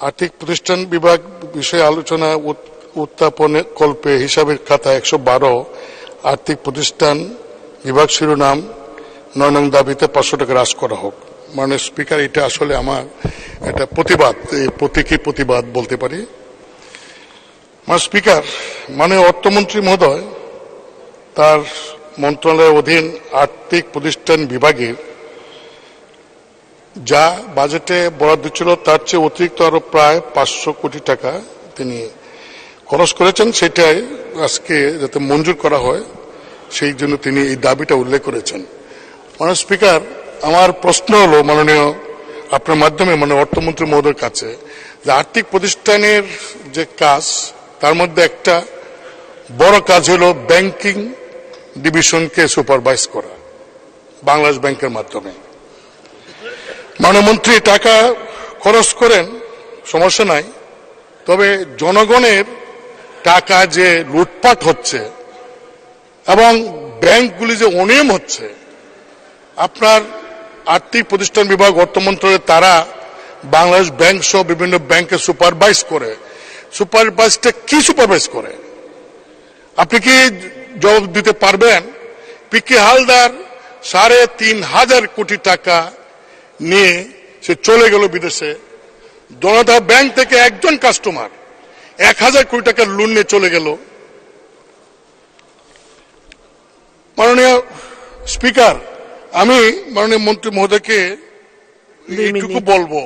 আর্থিক প্রতিষ্ঠান বিভাগ বিষয়ে আলোচনা উত্থাপন কল্পে হিসাবের খাতা 112 আর্থিক প্রতিষ্ঠান বিভাগ শিরোনাম 9 নং দাবিতে 500 টাকা হ্রাস করা হোক। মাননীয় স্পিকার, এটা আসলে আমার একটা প্রতিবাদ, প্রতীকী প্রতিবাদ বলতে পারি। মাননীয় স্পিকার, মাননীয় অর্থমন্ত্রী মহোদয় তার মন্ত্রণালয়ের অধীন আর্থিক প্রতিষ্ঠান বিভাগের যা বাজেটে বরাদ্দ ছিল তার চেয়ে অতিরিক্ত আরো প্রায় 500 কোটি টাকা তিনি খরচ করেছেন। সেটাই আজকে যাতে মঞ্জুর করা হয় সেই জন্য তিনি এই দাবিটা উল্লেখ করেছেন। মাননীয় স্পিকার, আমার প্রশ্ন হলো মাননীয় আপনার মাধ্যমে মাননীয় অর্থমন্ত্রী মহোদয়ের কাছে যে আর্থিক প্রতিষ্ঠানের যে কাজ তার মধ্যে একটা বড় কাজ হলো ব্যাংকিং ডিভিশনকে সুপারভাইজ করা বাংলাদেশ ব্যাংকের মাধ্যমে। মাননীয় মন্ত্রী টাকা খরচ করেন, সমস্যা নাই, তবে জনগণের টাকা যে লুটপাট হচ্ছে এবং ব্যাংকগুলি যে অনিয়ম হচ্ছে, আপনার আর্থিক প্রতিষ্ঠান বিভাগ অর্থ মন্ত্রণালয় তারা বাংলাদেশ ব্যাংক সহ বিভিন্ন ব্যাংকে সুপারভাইজ করে। সুপারভাইজটা কি সুপারভাইজ করে আপনি কি জবাব দিতে পারবেন? পিকে হালদার 3,500 কোটি টাকা নিয়ে সে চলে গেল বিদেশে। জনতা ব্যাংক থেকে একজন কাস্টমার 1,000 কোটি টাকার লোন নিয়ে চলে গেল। মাননীয় স্পিকার, আমি মাননীয় মন্ত্রী মহোদয়কে এইটুকু বলবো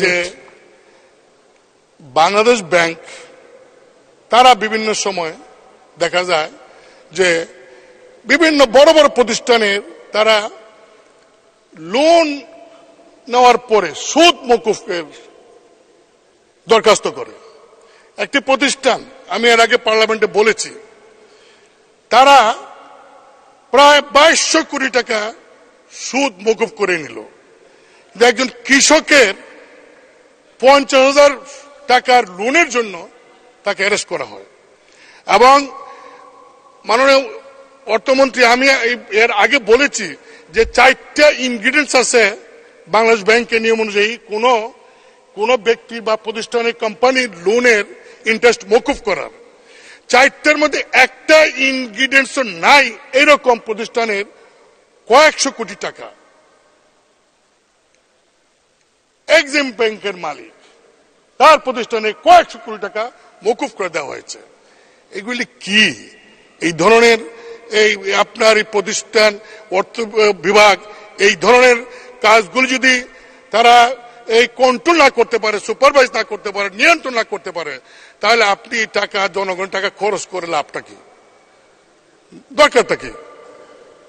যে বাংলাদেশ ব্যাংক তারা বিভিন্ন সময় দেখা যায় যে বিভিন্ন বড় বড় প্রতিষ্ঠানের তারা লোন নেওয়ার পরে সুদ মওকুফের দরখাস্ত করে। একটি প্রতিষ্ঠান, আমি এর আগে পার্লামেন্টে বলেছি, তারা প্রায় 2200 কোটি টাকা সুদ মওকুফ করে নিল। একজন কৃষকের 50,000 টাকার লোনের জন্য তাকে অ্যারেস্ট করা হয়। এবং মাননীয় অর্থমন্ত্রী, আমি এর আগে বলেছি যে 4টা ইনগ্রিডিয়েন্টস আছে বাংলাদেশ ব্যাংকের নিয়ম অনুযায়ী কোন ব্যক্তি বা প্রতিষ্ঠানের কোম্পানির লোনের ইন্টারেস্ট মওকুফ করার। 4টার মধ্যে একটা ইনগ্রিডিয়েন্টস নাই এরকম প্রতিষ্ঠানের কয়েকশো কোটি টাকা এক্সিম ব্যাংকের মালিক, তার প্রতিষ্ঠানে কয়েকশো কোটি টাকা মওকুফ করে দেওয়া হয়েছে। এগুলি কি? এই ধরনের আপনার এই প্রতিষ্ঠান অর্থ বিভাগ এই ধরনের কাজগুলি যদি তারা কন্ট্রোল না করতে পারে, সুপারভাইজ না করতে পারে, নিয়ন্ত্রণ না করতে পারে, তাহলে আপনি টাকা জনগণ টাকা খরচ করে লাভটা কি, দরকারটা কি?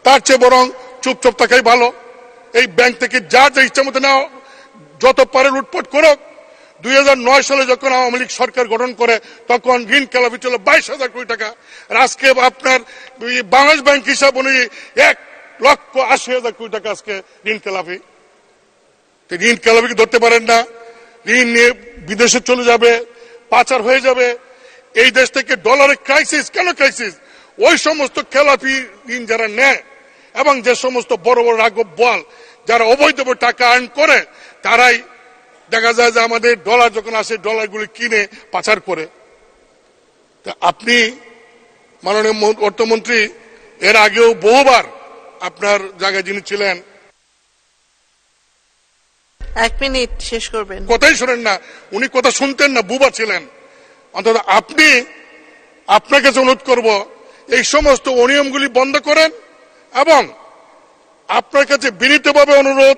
তার চেয়ে বরং চুপচাপ থাকাই ভালো। এই ব্যাংক থেকে যা ইচ্ছা মতো নেওয়া, যত পারে লুটপাট করুক। 2009 সালে যখন আওয়ামী লীগ সরকার গঠন করে তখন ঋণ খেলাপি ছিল 22,000 কোটি টাকা। আর আজকে আপনার বাংলাদেশ ব্যাংক হিসাব অনুযায়ী 1,80,000 কোটি টাকা আজকে ঋণ খেলাপি। ঋণ খেলাপিকে ধরতে পারেন না, ঋণ নিয়ে বিদেশে চলে যাবে, পাচার হয়ে যাবে। এই দেশ থেকে ডলারের ক্রাইসিস। কেন ক্রাইসিস? ওই সমস্ত খেলাপি ঋণ যারা নেয় এবং যে সমস্ত বড় বড় রাঘব বোয়াল যারা অবৈধভাবে টাকা আর্ন করে, তারাই দেখা যায় যে আমাদের ডলার যখন আসে ডলারগুলি কিনে পাচার করে। আপনি মাননীয় অর্থমন্ত্রী এর আগেও বহুবার আপনার জায়গায় যিনি ছিলেন, 1 মিনিট শেষ করবেন, কথাই শোনেন না, উনি কথা শুনতেন না, বুবা ছিলেন। অন্তত আপনার কাছে অনুরোধ করব এই সমস্ত অনিয়মগুলি বন্ধ করেন এবং আপনার কাছে বিনীতভাবে অনুরোধ,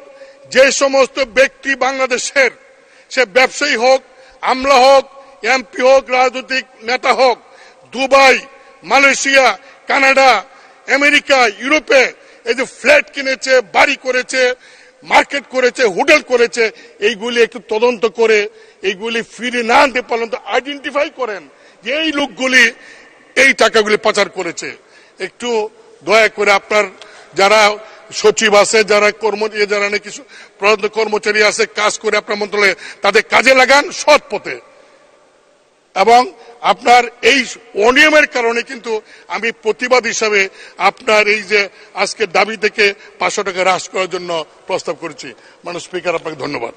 যে সমস্ত ব্যক্তি বাংলাদেশের, সে ব্যবসায়ী হোক, আমলা হোক, এমপি হোক, রাজনৈতিক নেতা হোক, দুবাই, মালয়েশিয়া, কানাডা, আমেরিকা, ইউরোপে এই যে ফ্ল্যাট কিনেছে, বাড়ি করেছে, মার্কেট করেছে, হোটেল করেছে, এইগুলি একটু তদন্ত করে এইগুলি ফিরে না আনতে পারলেন তো আইডেন্টিফাই করেন যে এই লোকগুলি এই টাকাগুলি পাচার করেছে। একটু দয়া করে আপনার যারা সচিব আছে, যারা যারা নাকি কর্মচারী আছে, কাজ করে আপনার মন্ত্রণালয়ে, তাদের কাজে লাগান সৎ পথে। এবং আপনার এই অনিয়মের কারণে কিন্তু আমি প্রতিবাদ হিসাবে আপনার এই যে আজকের দাবি থেকে 500 টাকা হ্রাস করার জন্য প্রস্তাব করেছি। মাননীয় স্পিকার, আপনাকে ধন্যবাদ।